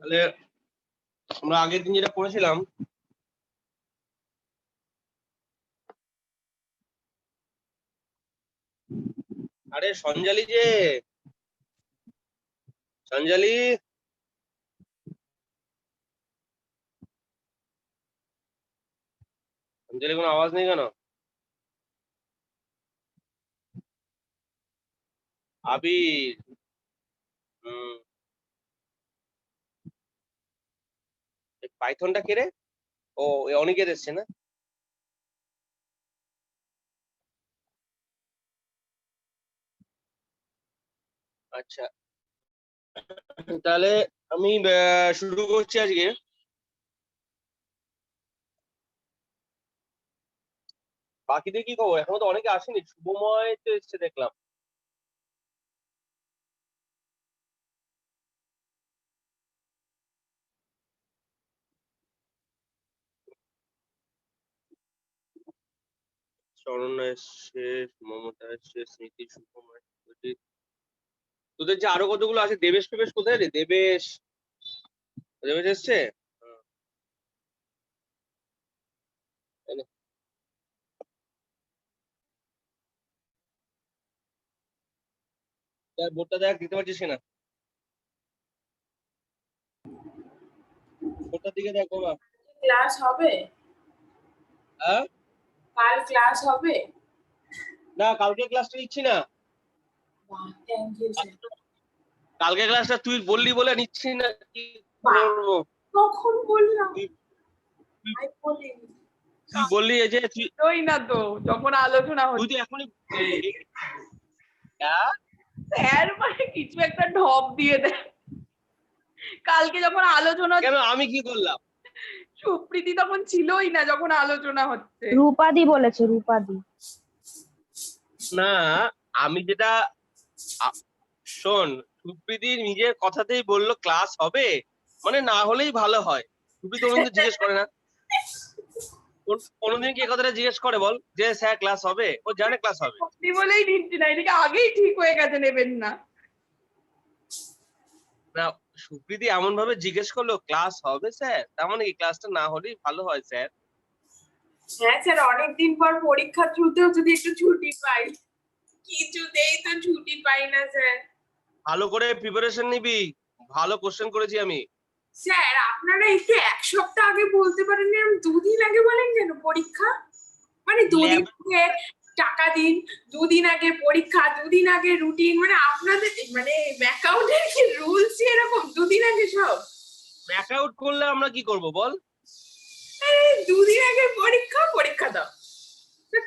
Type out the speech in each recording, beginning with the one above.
তাহলে আমরা আগের দিন যেটা পড়েছিলাম, আরে সঞ্জালি যে, সঞ্জালি, সঞ্জালি কোনো আওয়াজ নেই কেন? আবির, পাইথনটা কে রে? ও অনিকেত এসছে না? আচ্ছা, তাহলে আমি শুরু করছি আজকে। বাকিদের কি খবর? এখনো তো অনেকে আসেনি। শুভময় তো এসছে দেখলাম। শরণ্যা এসছে, মমতা এসছে, স্মৃতি, শুভময়, সুজিত। তোদের যে আরো কতগুলো আছে, দেবেশ ফেবেশ কোথায় রে? দেবেশ, দেবেশ এসছে? হুম। বোর্ডটা দেখ, দিতে পারছিস কিনা? বোর্ডটার দিকে দেখ বাবা। ক্লাস হবে? হ্যাঁ, কাল ক্লাস হবে? না, কালকে ক্লাসটা নিচ্ছি না। Thank you sir. কালকে ক্লাসটা তুই বললি বলে নিচ্ছি না, কি করবো? কখন বললাম? তুই আমি বলিনি। বললি এই যে তুই না তো, যখন আলোচনা তুই হচ্ছে তো এখনই হ্যাঁ? স্যার মানে কিছু একটা ঢপ দিয়ে দেয়। কালকে যখন আলোচনা, কেন, আমি কি করলাম? সুপ্রীতি তখন ছিলই না যখন আলোচনা হচ্ছে। রূপাদি বলেছে, রূপাদি। না, আমি যেটা শোন, সুপ্রীতি নিজের কথাতেই বললো ক্লাস হবে, মানে না হলেই ভালো হয়। সুপ্রীতি কোনোদিন তো জিজ্ঞেস করে না। কোনোদিন কি কথাটা জিজ্ঞেস করে বল যে স্যার ক্লাস হবে? ও জানে ক্লাস হবে। সত্যি বলেই নিচ্ছি না, এদিকে আগেই ঠিক হয়ে গেছে নেবেন না। না, সুপ্রীতি এমন ভাবে জিজ্ঞেস করলো ক্লাস হবে স্যার, তার মানে কি ক্লাসটা না হলেই ভালো হয় স্যার? হ্যাঁ স্যার, অনেকদিন পর পরীক্ষা ছুটেও যদি একটু ছুটি পাই। কিছুতেই তো ছুটি পাই না স্যার। ভালো করে প্রিপারেশন নিবি, ভালো কোশ্চেন করেছি আমি। স্যার আপনারা একটু এক সপ্তাহ আগে বলতে পারেন, এরকম দুদিন আগে বলেন কেন পরীক্ষা? মানে দুদিন আগে টাকা দিন, দুদিন আগে পরীক্ষা, দুদিন আগে রুটিন, মানে আপনাদের মানে অ্যাকাউন্টের কি রুলস এরকম দুদিন আগে সব? ব্যাক আউট করলে আমরা কি করব বল? দুদিন আগে পরীক্ষা, পরীক্ষা দাও।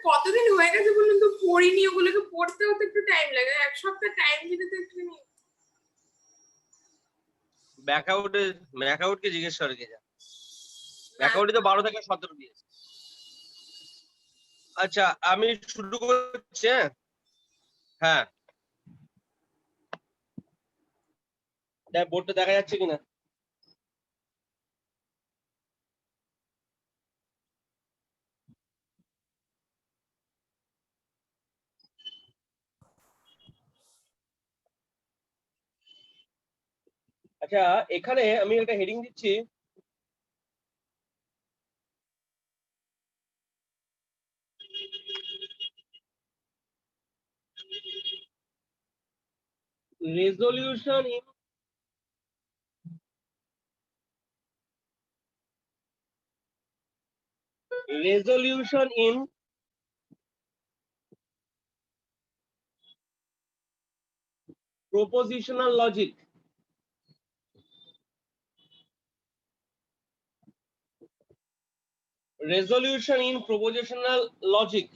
কতদিন হয়ে গেছে বলুন তো পড়িনি, ওগুলোকে পড়তেও তো একটু টাইম লাগে, এক সপ্তাহ টাইম দিতে তো একটু নি। ব্যাক আউটকে জিজ্ঞেস করে কে যা, ব্যাক আউটই তো 12 থেকে 17 দিয়েছে। আচ্ছা, আমি শুরু করছি। হ্যাঁ, দেখ বোর্ডটা দেখা যাচ্ছে কিনা। আচ্ছা, এখানে আমি একটা হেডিং দিচ্ছি, resolution in propositional logic. Resolution in propositional logic.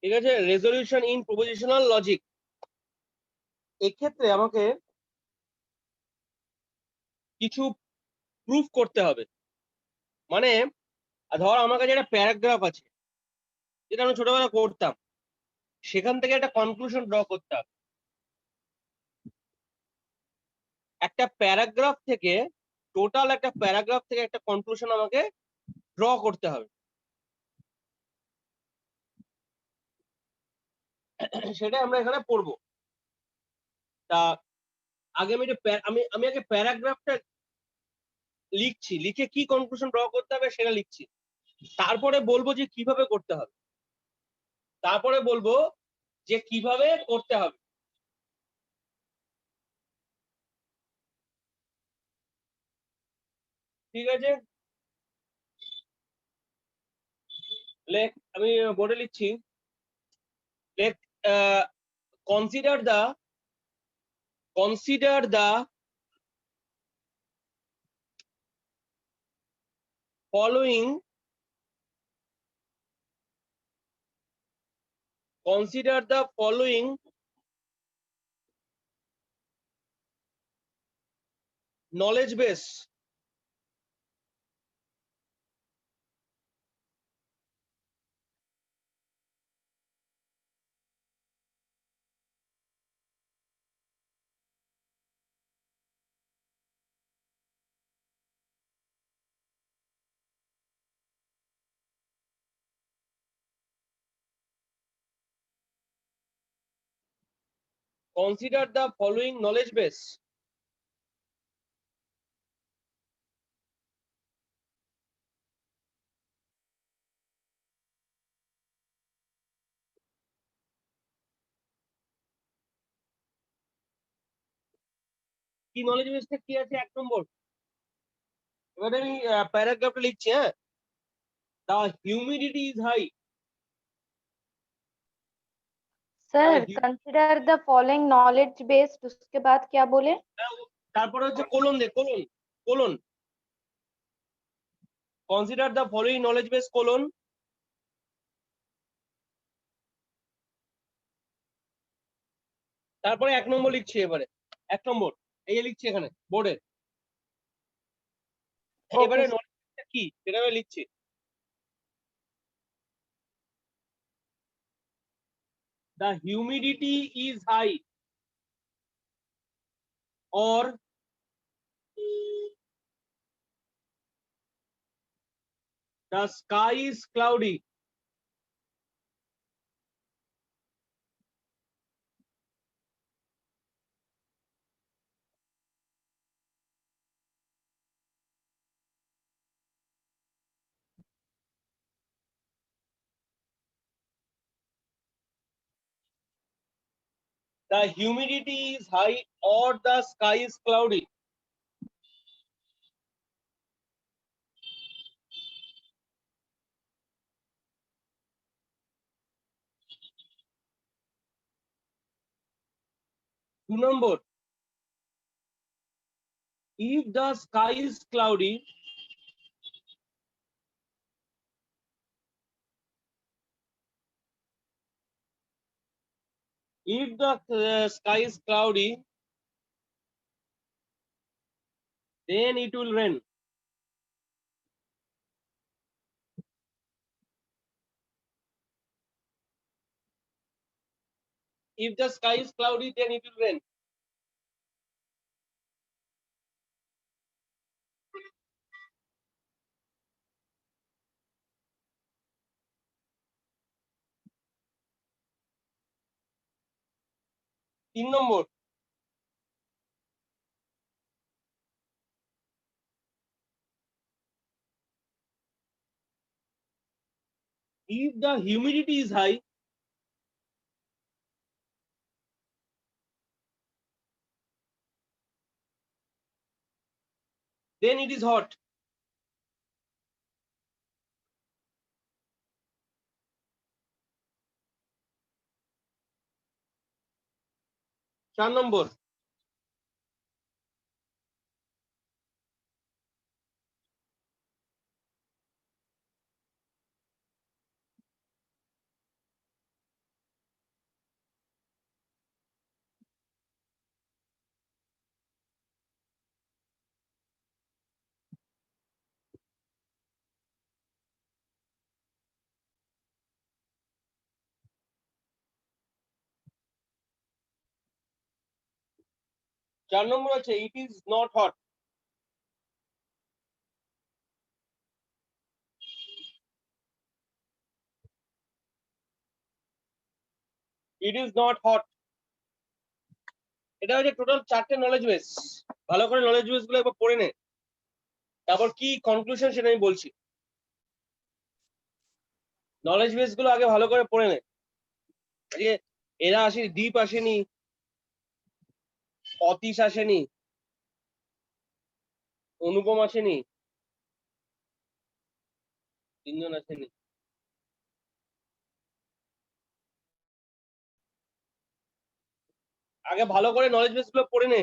ঠিক আছে, রেজলিউশন ইন প্রপোজিশনাল লজিক। এক্ষেত্রে আমাকে কিছু প্রুফ করতে হবে। মানে ধর আমার কাছে একটা প্যারাগ্রাফ আছে, যেটা আমি ছোটবেলা করতাম, সেখান থেকে একটা কনক্লুশন ড্র করতে হবে। একটা প্যারাগ্রাফ থেকে, টোটাল একটা প্যারাগ্রাফ থেকে একটা কনক্লুশন আমাকে ড্র করতে হবে। সেটা আমরা এখানে পড়বো। তা আগে আমি আমি আগে প্যারাগ্রাফটা লিখছি, লিখে কি কনক্লুশন ড্র করতে হবে সেটা লিখছি। তারপরে বলবো যে কিভাবে করতে হবে, তারপরে বলবো যে কিভাবে করতে হবে। ঠিক আছে, লেখ, আমি বোর্ডে লিখছি। লেখ, consider the consider the following consider the following knowledge base. Consider the following knowledge base. কি নলেজ বেসটা কি আছে 1 নম্বর। এবারে আমি প্যারাগ্রাফটা লিখছি। হ্যাঁ, the humidity is high. Sir consider the following knowledge based, उसके बाद क्या बोले? তারপরে হচ্ছে কোলন দে, colon colon consider the following knowledge base colon. তারপরে 1 নম্বর লিখছি। এবারে 1 নম্বর এই যে লিখছি এখানে বোর্ডে। এবারে ओके নলেজটা কি সেটা আমি লিখছি। The humidity is high or the sky is cloudy. The humidity is high or the sky is cloudy. Two number, if the sky is cloudy, if the sky is cloudy, then it will rain. If the sky is cloudy, then it will rain. তিন নম্বর, if the humidity is high, then it is hot. চার নম্বর, 4 নম্বর আছে it is not hot. It is not hot. এটা হচ্ছে total 4টে knowledge base. ভালো করে knowledge base গুলো একবার পড়ে নে, তারপর কি কনক্লুশন সেটা আমি বলছি। নলেজ বেস গুলো আগে ভালো করে পড়ে নে। আজকে এরা আসেনি, দীপ আসেনি, অতীশ আসেনি, অনুপম আসেনি, 3জন আসেনি। আগে ভালো করে নলেজ বেস গুলো পড়ে নে।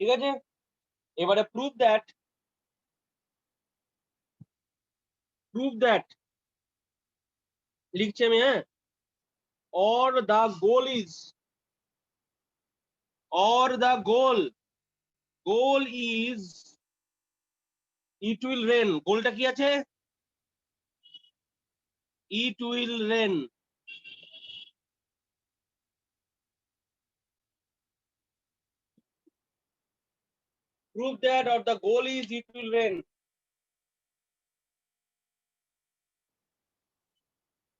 ঠিক আছে, এবারে প্রুভ দ্যাট লিখছি আমি, হ্যাঁ, or the goal is it will rain. গোলটা কি আছে? it will rain. Prove that, or the goal is it will rain.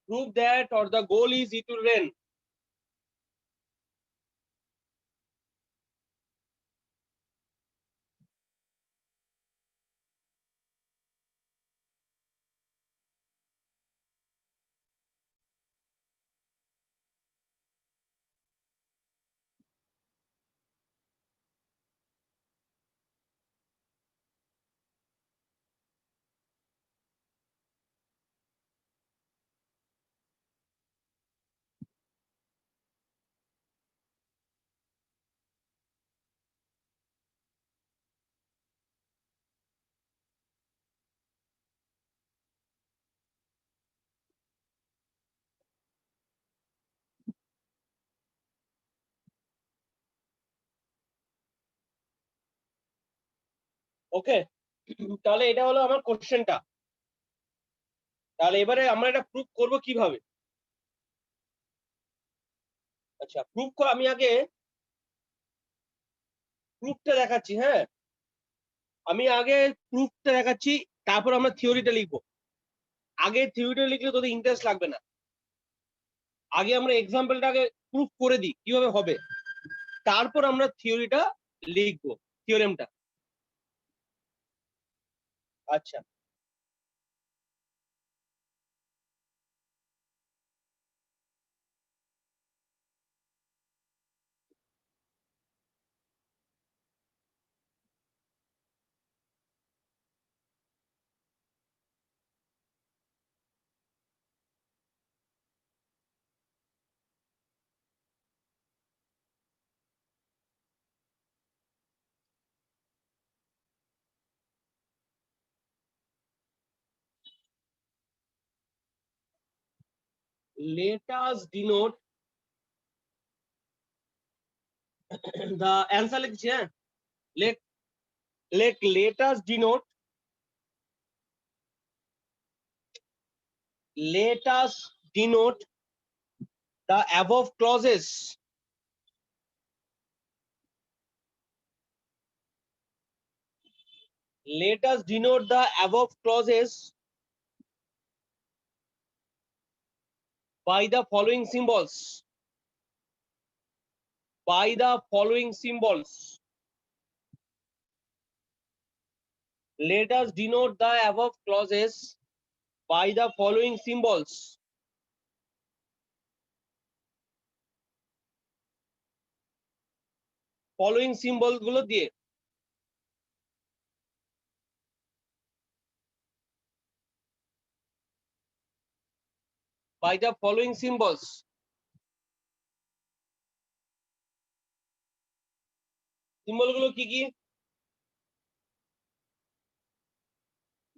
Prove that, or the goal is it will rain. ওকে, তাহলে এটা হলো আমার কোশ্চেনটা। তাহলে এবারে আমরা এটা প্রুভ করব কিভাবে? আচ্ছা, আমি আগে প্রুফটা দেখাচ্ছি। হ্যাঁ, আমি আগে প্রুফটা দেখাচ্ছি, তারপর আমরা থিওরিটা লিখবো। আগে থিওরিটা লিখলে তোদের ইন্টারেস্ট লাগবে না। আগে আমরা এক্সাম্পলটাকে প্রুফ করে দিই কিভাবে হবে, তারপর আমরা থিওরিটা লিখবো, থিওরেমটা। আচ্ছা, let us denote the answer লিখছি। হ্যাঁ, let us denote the above clauses by the following symbols. Let us denote the above clauses by the following symbols. Following symbols গুলো দিয়ে by the following symbols. Symbol গুলো কি কি?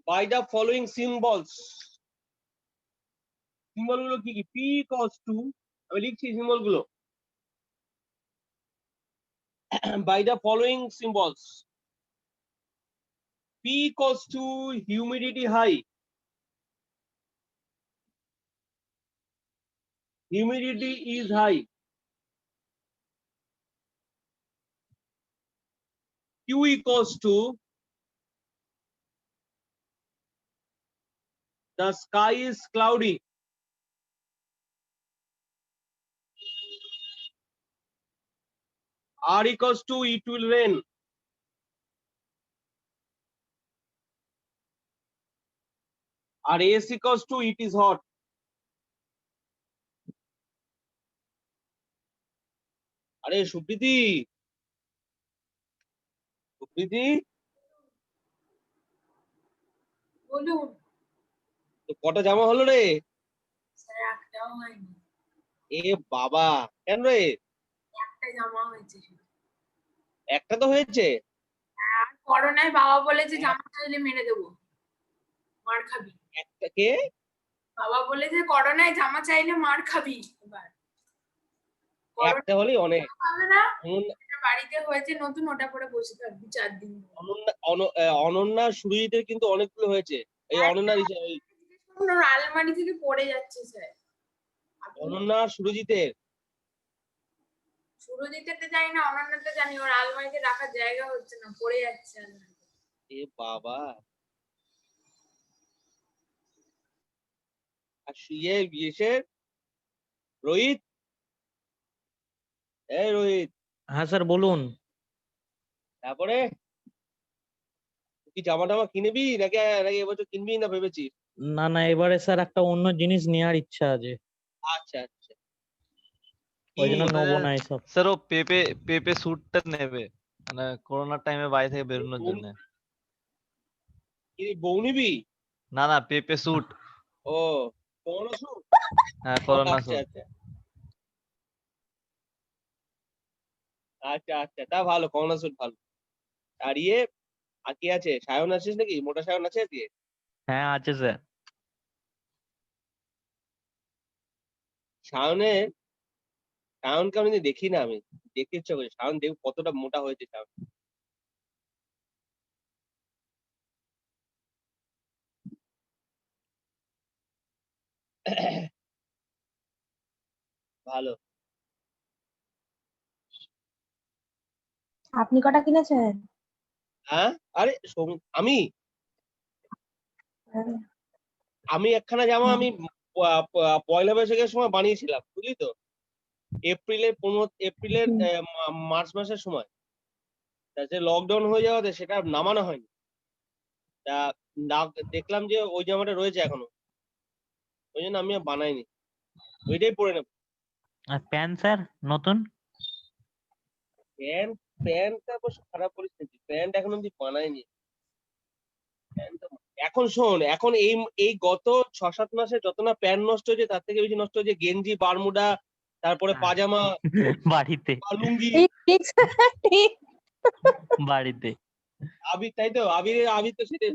By the following symbols. Symbol গুলো কি কি? P cos 2, আমি লিখছি সিম্বল গুলো। By the following symbols. P cos 2, humidity high. Humidity is high. Q equals to the sky is cloudy. R equals to it will rain. R S equals to it is hot. আরে সুপ্রীতি, সুপ্রীতি, বলুন তো কটা জামা হলো রে? Sir, একটাও হয়নি। এ বাবা, কেন রে? একটা জামা হয়েছে শুধু। একটা তো হয়েছে। আর করোনায় বাবা বলেছে জামা চাইলে মেরে দেবো, মার খাবি। একটা কে? বাবা বলেছে করোনায় জামা চাইলে মার খাবি। এবার একটা হলেই অনেক। হবে না, অনন্যা- এটা বাড়িতে হয়েছে নতুন, ওটা পরে বসে থাকবি 4 দিন। অনন্যা সুরজিতের কিন্তু অনেকগুলো হয়েছে। এই অনন্যা ওর আলমারি থেকে পড়ে যাচ্ছে স্যার। অনন্যা সুরজিতের। সুরজিতেরটা জানি না, অনন্যাটা জানি। ওর আলমারিতে রাখার জায়গা হচ্ছে না, পড়ে যাচ্ছে আলমারিতে। এ বাবা। আর ইয়ের রোহিত, এই রোহিত, হ্যাঁ স্যার বলুন। তারপরে কি জামা টামা কিনবি নাকি নাকি এবছর কিনবি না ভেবেছিস? না না, এবারে স্যার একটা অন্য জিনিস নেওয়ার ইচ্ছা আছে, আচ্ছা আচ্ছা। ওই জন্য কি? নেবো না এইসব। স্যার ও পেপে পেপে স্যুটটা নেবে, মানে করোনার টাইমে বাড়ি থেকে বেরোনোর জন্য। কি বউ নিবি? না না, পেপে স্যুট। ও, করোনা স্যুট? হ্যাঁ, করোনা আচ্ছা স্যুট। আচ্ছা আচ্ছা আচ্ছা, তা ভালো, করোনা স্যুট ভালো। আর ইয়ে, আর কি আছে? সায়ন আছিস নাকি? মোটা সায়ন আছে আজকে? হ্যাঁ আছে স্যার। সায়নের, সায়নকে আমি দেখি না, আমি দেখতে ইচ্ছা করি সায়ন, দেখ কতটা মোটা হয়েছে সায়ন। ভালো। আপনি কটা কিনেছেন? হ্যাঁ, আরে আমি আমি একখানা জামা আমি পয়লা বৈশাখের সময় বানিয়েছিলাম, বুঝলি তো? এপ্রিলের মার্চ মাসের সময়। তা যে লকডাউন হয়ে যাওয়াতে সেটা নামানো হয়নি। তা দেখলাম যে ওই জামাটা রয়েছে এখনো, ওই জন্য আমি আর বানাইনি, ওইটাই পরে নেব। আর প্যান্ট স্যার নতুন? প্যান্টটা অবশ্য খারাপ পরিস্থিতি, প্যান্ট এখন অব্দি বানাইনি। এখন শোন, এখন এই গত 6-7 মাসে যত না প্যান্ট নষ্ট হয়েছে, তার থেকে বেশি নষ্ট হয়েছে গেঞ্জি, বারমুডা, তারপরে পাজামা, বাড়িতে লুঙ্গি। ঠিক ঠিক। বাড়িতে আবির, তাই তো? আবির তো সেটাই।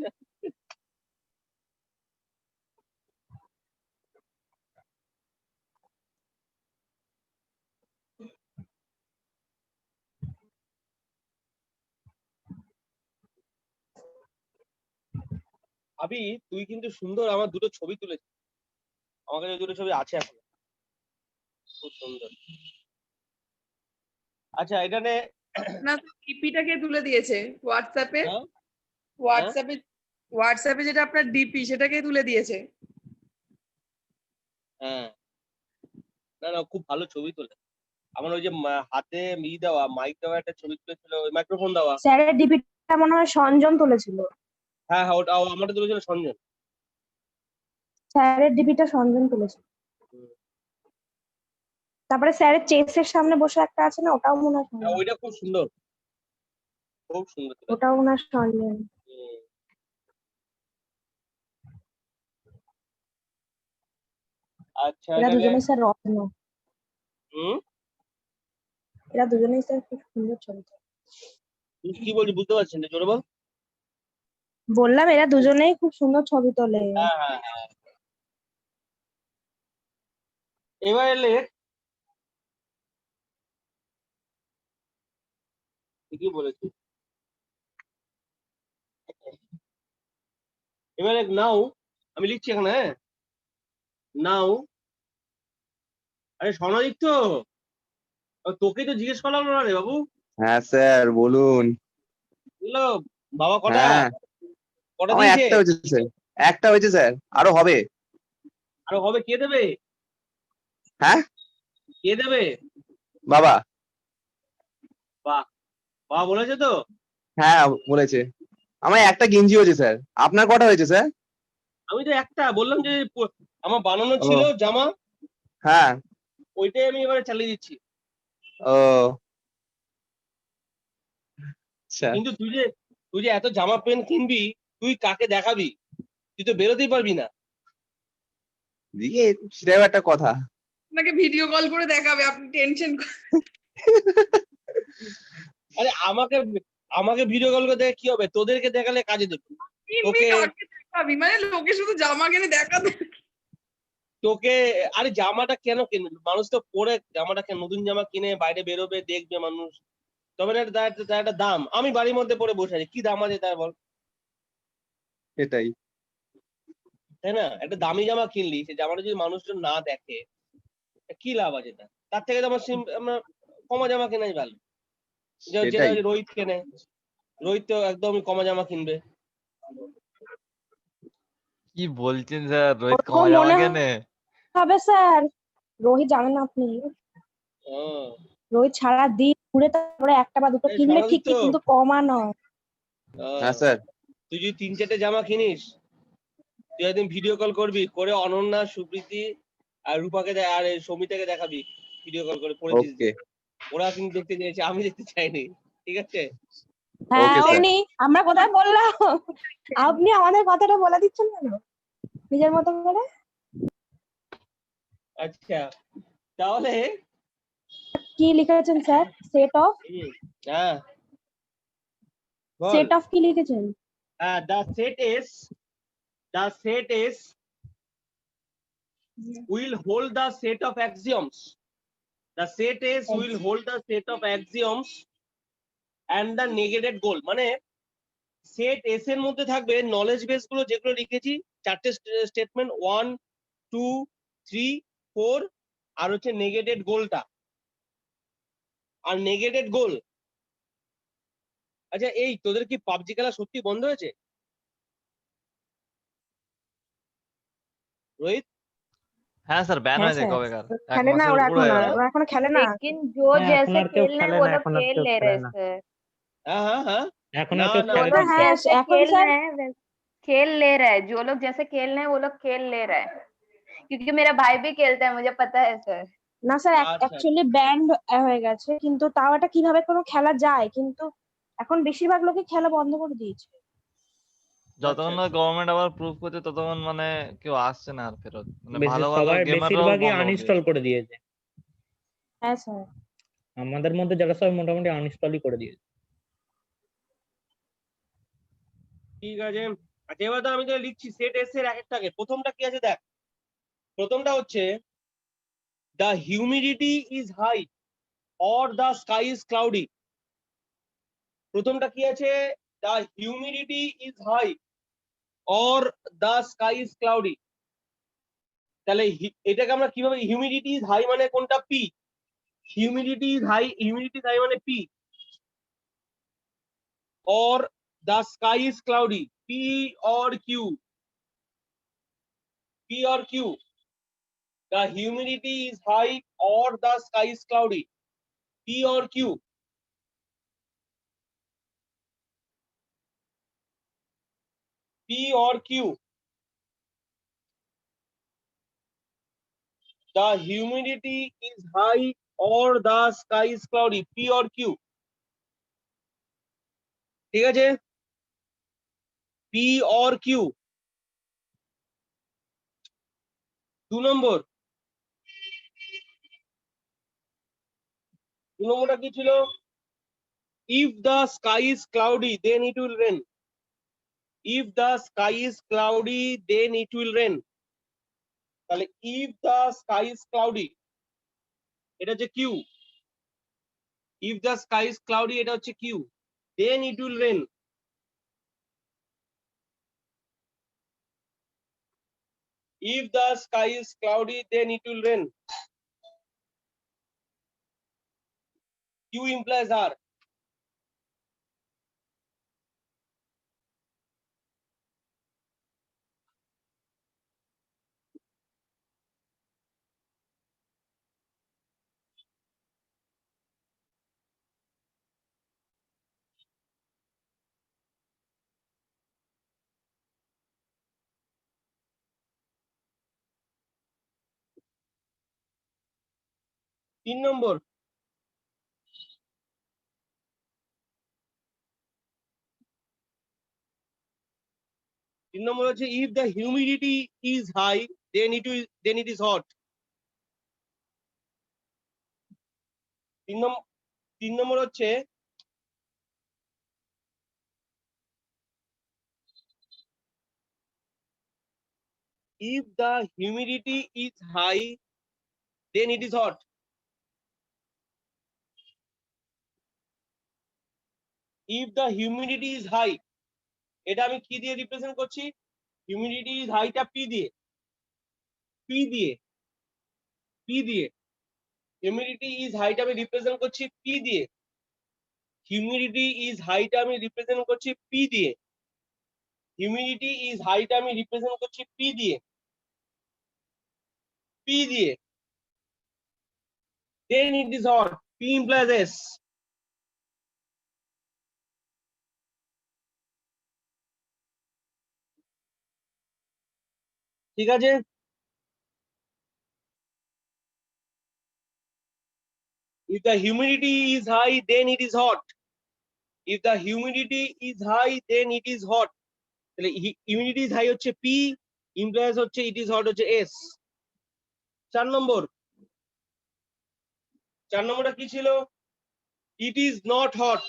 আবি, তুই কিন্তু সুন্দর, আমার দুটো ছবি তুলেছিস, আমার কাছে দুটো ছবি আছে এখন, খুব সুন্দর। আচ্ছা, এখানে না, ডিপিটাকে তুলে দিয়েছে হোয়াটসঅ্যাপে। হ্যাঁ? হোয়াটসঅ্যাপে যেটা আপনার ডিপি, সেটাকে তুলে দিয়েছে। হ্যাঁ, না না, খুব ভালো ছবি তোলে। আমার ওই যে হাতে দেওয়া, মাইক দেওয়া একটা ছবি তুলেছিল, ওই মাইক্রোফোন দেওয়া। স্যারের ডিপিটা মনে হয় সঞ্জন তুলেছিল। হ্যাঁ হ্যাঁ ওটা আমারটা তুলেছিল সঞ্জন। স্যারের ডিপিটা সঞ্জন তুলেছে। তারপরে স্যারের চেসের সামনে বসে একটা আছে না, ওটাও মনে হয় হ্যাঁ, সঞ্জন। ওইটা খুব সুন্দর, খুব সুন্দর তুলেছে। ওটাও মনে হয় সঞ্জন। হুম। আচ্ছা এরা তাহলে দুজনেই স্যার রত্ন। হুম এরা দুজনেই স্যার খুব সুন্দর ছবি তোলে। তুই কি বলছিস বুঝতে পারছিস না, জোরে বল। বললাম এরা দুজনেই খুব সুন্দর ছবি তোলে। হ্যাঁ হ্যাঁ হ্যাঁ। এবার এলে ঠিকই বলেছিস। এবারে নাও আমি লিখছি এখানে, হ্যাঁ নাও। আরে স্বর্ণাদিত্য, তোকে তো জিজ্ঞেস করলাম না রে বাবু। হ্যাঁ স্যার বলুন। বুঝলো বাবা কটা হ্যাঁ কটা আমার দিয়েছে? একটা হয়েছে স্যার, একটা হয়েছে স্যার, আরো হবে। আরো হবে? কে দেবে? হ্যাঁ কে দেবে? বাবা। বাহ, বাবা বলেছে তো। হ্যাঁ বলেছে। আমার একটা গেঞ্জি হয়েছে স্যার, আপনার কটা হয়েছে স্যার? আমি তো একটা বললাম যে আমার বানানো ও ছিল জামা, হ্যাঁ। ওইটাই আমি এবারে চালিয়ে দিচ্ছি। ও আচ্ছা। কিন্তু তুই যে এত জামা প্যান্ট কিনবি, তুই কাকে দেখাবি? তুই তো বেরোতেই পারবি না। দিয়ে সেটাও একটা কথা। আপনাকে ভিডিও কল করে দেখাবে, আপনি টেনশন। আরে আমাকে আমাকে ভিডিও কল করে দেখে কি হবে? তোদেরকে দেখালে কাজে দেবে। তোকে দেখাবি মানে লোকে শুধু জামা কিনে দেখাবে। তোকে আরে জামাটা কেন কিনবে? মানুষ তো পরে জামাটা নতুন জামা কিনে বাইরে বেরোবে, দেখবে মানুষ, তবে না তার একটা দাম। আমি বাড়ির মধ্যে পরে বসে আছি, কি দাম আছে তার বল? সেটাই। তাই না? একটা দামি জামা কিনলি, সে জামাটা যদি মানুষজন না দেখে কি লাভ আছে? তার থেকে তো আমার কমা জামা কেনাই ভালো। যেটা সেটাই। রোহিত কেনে, রোহিত তো একদমই কমা জামা কিনবে। কি বলছেন স্যার, রোহিত ওরকম কমা জামা মনে কেনে? হবে স্যার। রোহিত জানেন না আপনি, হ্যাঁ। রোহিত সারা দিন ঘুরে তারপরে একটা বা দুটো এই কিনবে স্বর্ণাদিত্য, ঠিকই, কিন্তু কমা নয়। হ্যাঁ স্যার। তুই যদি 3-4টে জামা কিনিস, তুই একদিন ভিডিও কল করবি, করে অনন্যা, সুপ্রীতি আর রূপাকে আর এই সৌমিতাকে দেখাবি ভিডিও কল করে পড়েছিস ওকে যে। ওরা কিন্তু দেখতে চেয়েছে, আমি দেখতে চাইনি। ঠিক আছে? হ্যাঁ ওকে স্যার। অমনি আমরা কোথায় বললাম, আপনি আমাদের কথাটা বলে দিচ্ছেন কেন নিজের মতো করে? আচ্ছা তাহলে কি লিখেছেন স্যার? সেট অফ, হ্যাঁ বল। সেট অফ কি লিখেছেন? the set is will hold the set of axioms. The set is will hold the set of axioms and the negated goal. মানে সেট এস এর মধ্যে থাকবে নলেজ বেস গুলো যেগুলো লিখেছি, 4টে স্টেটমেন্ট, 1 2 3 4, আর হচ্ছে নেগেটেড গোলটা। আর নেগেটেড গোল, আচ্ছা এই তোদের কি পাবজি খেলা সত্যি বন্ধ হয়েছে রোহিত? হ্যাঁ স্যার, ব্যান হ্যাঁ হয়েছে স্যার, কবেকার, এক খেলে না মাসের ওরা উপর এখন, হয়ে আর গেল। ওরা এখনো খেলে না। लेकिन जो হ্যাঁ এখন जैसे আর কেউ खेलना है খেলে वो না, लोग এখন আর खेल কেউ ले খেলে रहे না। सर। হ্যাঁ হ্যাঁ হ্যাঁ। এখন না আর কেউ না जो খেলে लोग না। হ্যাঁ जैसे এখন खेल স্যার, रहे हैं खेल ले रहे हैं, जो लोग जैसे खेल रहे हैं वो लोग खेल ले रहे हैं, क्योंकि मेरा भाई भी खेलता है, मुझे पता है सर। না স্যার আচ্ছা অ্যাকচুয়ালি ব্যান্ড হয়ে গেছে, কিন্তু তাও এটা কিভাবে কোনো খেলা যায়, কিন্তু এখন বেশিরভাগ লোকে খেলা বন্ধ করে দিয়েছে। যতক্ষণ না আচ্ছা। গভর্নমেন্ট আবার প্রুফ করছে ততক্ষণ মানে কেউ আসছে না আর ফেরত, মানে ভালো ভালো সবাই গেমাররাও বেশিরভাগই বন্ধ করে আনইনস্টল দিয়েছে। করে দিয়েছে। হ্যাঁ স্যার। আমাদের মধ্যে যারা সবাই মোটামুটি আনইনস্টলই করে দিয়েছে। ঠিক আছে। আচ্ছা এবার তো আমি তো লিখছি সেট এস এর এক একটাকে। প্রথমটা কি আছে দেখ, প্রথমটা হচ্ছে the humidity is high or the sky is cloudy. প্রথমটা কি আছে? The humidity is high or the sky is cloudy. তাহলে এটাকে আমরা কিভাবে, হিউমিডিটি ইজ হাই মানে কোনটা? পি। হিউমিডিটি ইজ হাই মানে P. Or the sky is cloudy, P or Q, P or Q. The humidity is high or the sky is cloudy, P or Q? P or Q? The humidity is high or the sky is cloudy? P or Q? ঠিক আছে, P or Q? 2 নম্বর, 2 নম্বরটা কি ছিল? If the sky is cloudy then it will rain. If the sky is cloudy then it will rain. তাহলে if the sky is cloudy এটা হচ্ছে Q. If the sky is cloudy এটা হচ্ছে Q, then it will rain. If the sky is cloudy then it will rain. Q implies R. তিন নম্বর, তিন নম্বর হচ্ছে if the humidity is high then it is hot. তিন নম্বর হচ্ছে if the humidity is high then it is hot. If the humidity is high, এটা আমি কি দিয়ে represent করছি? হিউমিডিটি ইজ হাইটা P দিয়ে, P দিয়ে, P দিয়ে। হিউমিডিটি ইজ হাইটা আমি রিপ্রেজেন্ট করছি P দিয়ে। হিউমিডিটি ইজ হাইটা আমি রিপ্রেজেন্ট করছি P দিয়ে। হিউমিডিটি ইজ হাইটা আমি রিপ্রেজেন্ট করছি P দিয়ে, P দিয়ে। Then it is hot. P implies S. ঠিক আছে, if the humidity is high then it is hot. If the humidity is high then it is hot. তাহলে humidity is high হচ্ছে P, implies হচ্ছে it is hot হচ্ছে S। 4 নম্বর, 4 নম্বরটা কি ছিল? It is not hot.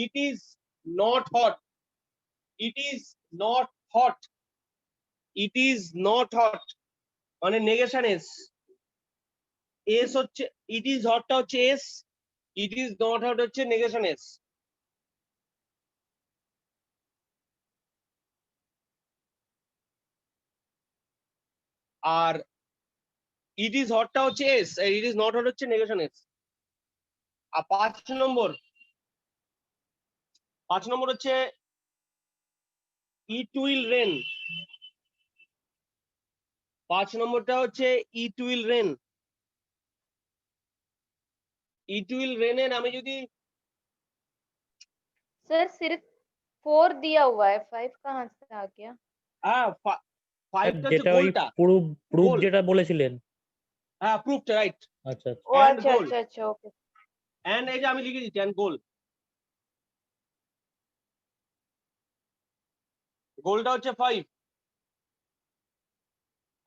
It is not hot. It is not hot. It is not hot মানে negation S। S হচ্ছে it is hot টা হচ্ছে S, it is not hot হচ্ছে negation S। আর it is hot টা হচ্ছে S, আর it is not hot হচ্ছে নেগেশন S। আর 5 নম্বর, 5 নম্বর হচ্ছে it will rain। 5 নম্বরটা হচ্ছে it will rain। It will rain এর আমি যদি सर सिर्फ 4 दिया हुआ है, 5 कहाँ से आ गया? হ্যাঁ 5 টা হচ্ছে যেটা ওই গোলটা। প্রুফ গোল। যেটা বলেছিলেন। হ্যাঁ প্রুফটা রাইট। আচ্ছা আচ্ছা। ओ And अच्छा goal. अच्छा अच्छा ओके। এন্ড এই যে আমি লিখে দিচ্ছি এন্ড গোল। গোলটা হচ্ছে 5,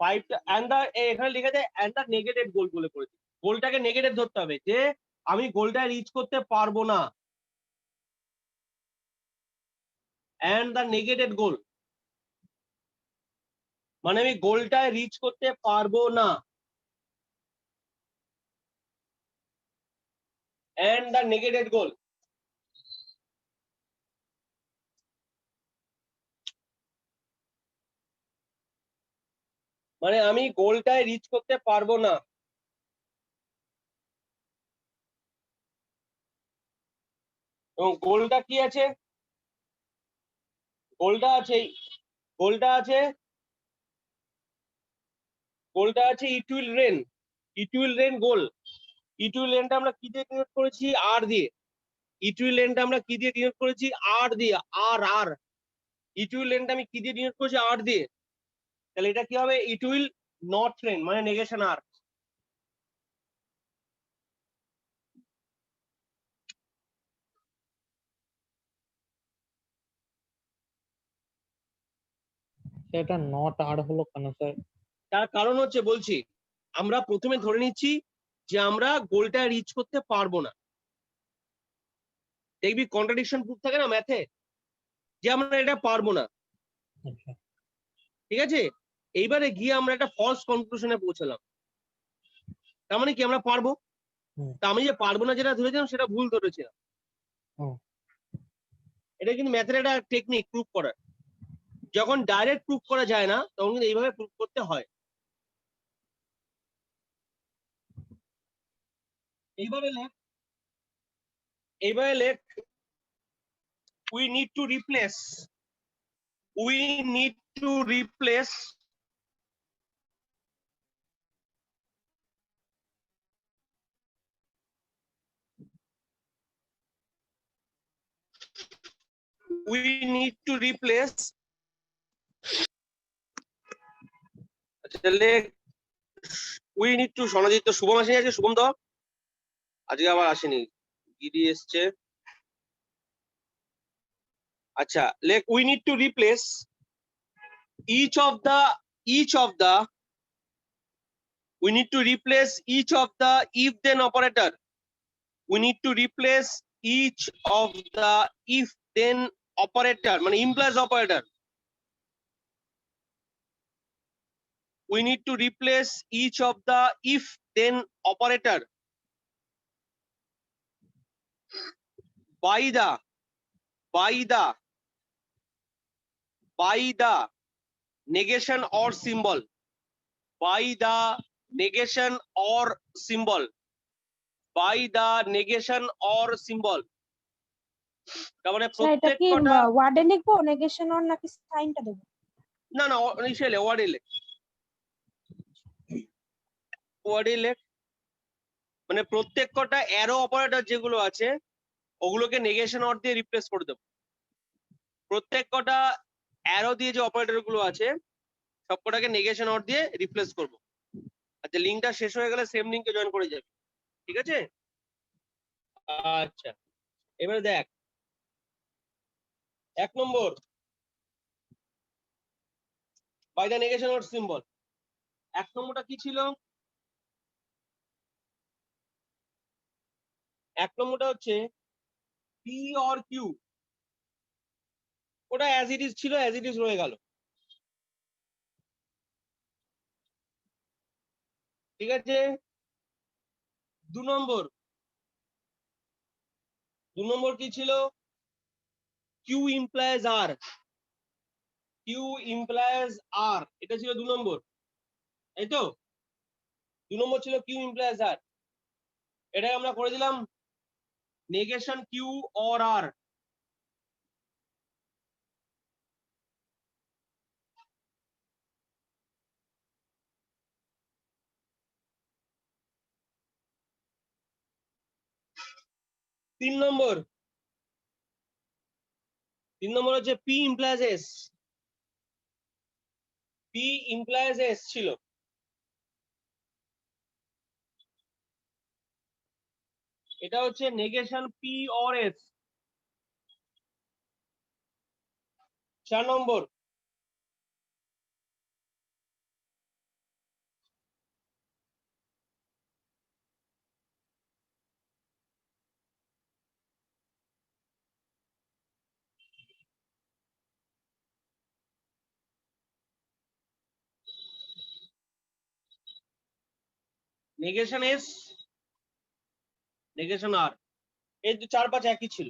5টা এন্ড দা এখানে লিখে দেয় এন্ড দা নেগেটিভ গোল বলে করেছি। গোলটাকে নেগেটিভ ধরতে হবে যে আমি গোলটা রিচ করতে পারবো না। এন্ড দা নেগেটিভ গোল মানে আমি গোলটা রিচ করতে পারবো না। এন্ড দা নেগেটিভ গোল মানে আমি গোলটায় রিচ করতে পারবো না। এবং গোলটা কি আছে? গোলটা আছে, গোলটা আছে, গোলটা আছে it will rain. It will rain গোল। ইট উইল রেনটা আমরা কি দিয়ে ডিনোট করেছি? আর দিয়ে। ইট উইল রেনটা আমরা কি দিয়ে ডিনোট করেছি? আর দিয়ে। আর আর ইট উইল রেনটা আমি কি দিয়ে ডিনোট করছি? আর দিয়ে। তাহলে এটা কি হবে? ইট উইল নট রেন, মানে নেগেশন আর। সেটা নট আর হলো কেন স্যার? তার কারণ হচ্ছে, বলছি, আমরা প্রথমে ধরে নিচ্ছি যে আমরা গোলটা রিচ করতে পারবো না। দেখবি কন্ট্রাডিকশন প্রুফ থাকে না ম্যাথে, যে আমরা এটা পারবো না, আচ্ছা ঠিক আছে? এইবারে গিয়ে আমরা একটা ফলস কনক্লুশনে পৌঁছালাম, তার মানে কি আমরা পারবো। হুম। তা আমি যে পারবো না যেটা ধরেছিলাম সেটা ভুল ধরেছিলাম। হুম। এটা কিন্তু ম্যাথের একটা টেকনিক প্রুফ করার। যখন ডাইরেক্ট প্রুফ করা যায় না তখন কিন্তু এইভাবে প্রুফ করতে হয়। এইবারে লেখ we need to replace আচ্ছা লেখ we need to, সনজিৎ তো শুভম আসেনি আজকে, শুভম তো আজকে আবার আসেনি, গিরি এসছে। আচ্ছা লেখ we need to replace each of the we need to replace each of the if then operator. We need to replace each of the if then operator, মানে implies operator. We need to replace each of the if then operator by the negation or symbol, by the negation or symbol, by the negation or symbol. তার মানে sir এটা কি প্রত্যেকটা, ওয়ার্ডে লিখবো negation or নাকি সাইনটা দেবো? না না ইসেলে ওয়ার্ডে লেখ, মানে প্রত্যেক কটা অ্যারো অপারেটর যেগুলো আছে ওগুলোকে নেগেশন অর দিয়ে রিপ্লেস করে দেবো। প্রত্যেক কটা অ্যারো দিয়ে যে অপারেটর গুলো আছে সব কটাকে নেগেশন অর দিয়ে রিপ্লেস করব। আচ্ছা লিঙ্কটা শেষ হয়ে গেলে সেম লিঙ্কে জয়েন করে যাবে, ঠিক আছে? আচ্ছা এবারে দেখ 1 নম্বর by the negation or symbol. 1 নম্বরটা কি ছিল? 1 নম্বরটা হচ্ছে পি অর কিউ, ওটা অ্যাজ ইট ইজ ছিল, অ্যাজ ইট ইজ রয়ে গেল, ঠিক আছে? 2 নম্বর কি ছিল? কিউ ইমপ্লাইজ আর, এটা ছিল 2 নম্বর, এই তো 2 নম্বর ছিল কিউ ইমপ্লাইজ আর। এটাকে আমরা করে দিলাম নেগেশন কিউ অর আর। তিন নম্বর হচ্ছে পি ইমপ্লাইজ এস, ছিল। এটা হচ্ছে নেগেশন পি অর এস। 4 নম্বর নেগেশন এস, নেগেশন আর। এই 4-5 একই ছিল,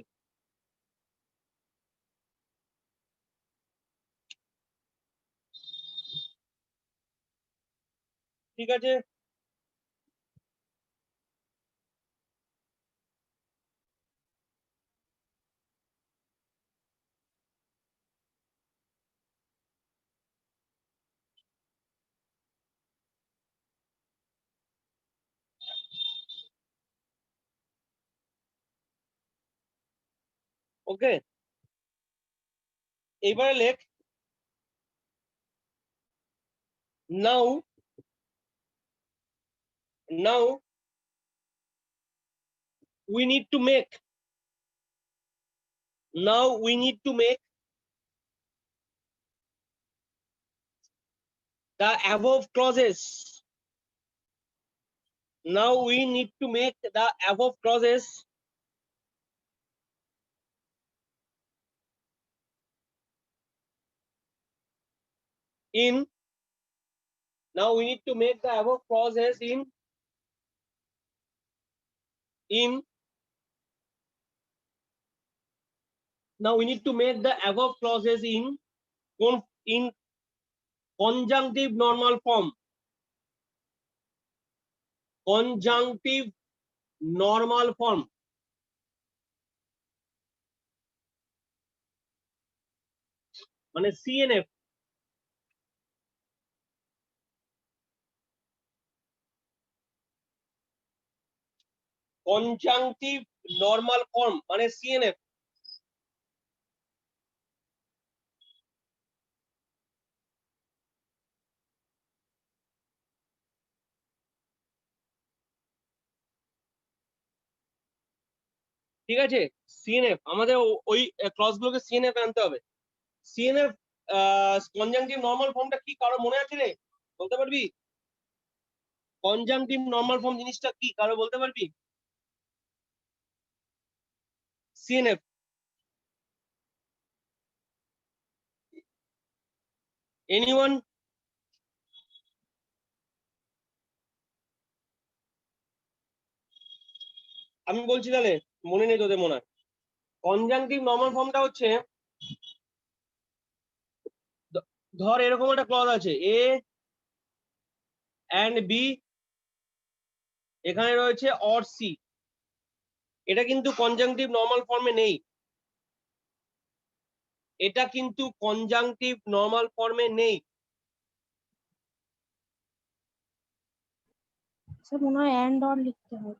ঠিক আছে? ওকে এইবারে লেখ now we need to make the above clauses. Now we need to make the above clauses in now we need to make the above clauses in now we need to make the above clauses in conjunctive normal form. Conjunctive normal form. মানে CNF. Conjunctive normal form মানে CNF. ঠিক আছে, CNF আমাদের ওই clause গুলোকে CNF আনতে হবে। CNF conjunctive normal ফর্মটা কি কারো মনে আছে রে? বলতে পারবি? কনজাংটিভ নরমাল ফর্ম জিনিসটা কি কারো বলতে পারবি? CNF anyone? আমি বলছি তাহলে, মনে নেই তোদের মনে হয়। কনজাংটিভ নরমাল ফর্মটা হচ্ছে, ধর এরকম একটা ক্লজ আছে এ এন্ড বি, এখানে রয়েছে অর সি, এটা কিন্তু কনজাংটিভ নরমাল ফর্মে নেই, এটা কিন্তু কনজাংটিভ নরমাল ফর্মে নেই। স্যার মনে হয় অ্যান্ড অর লিখতে হয়।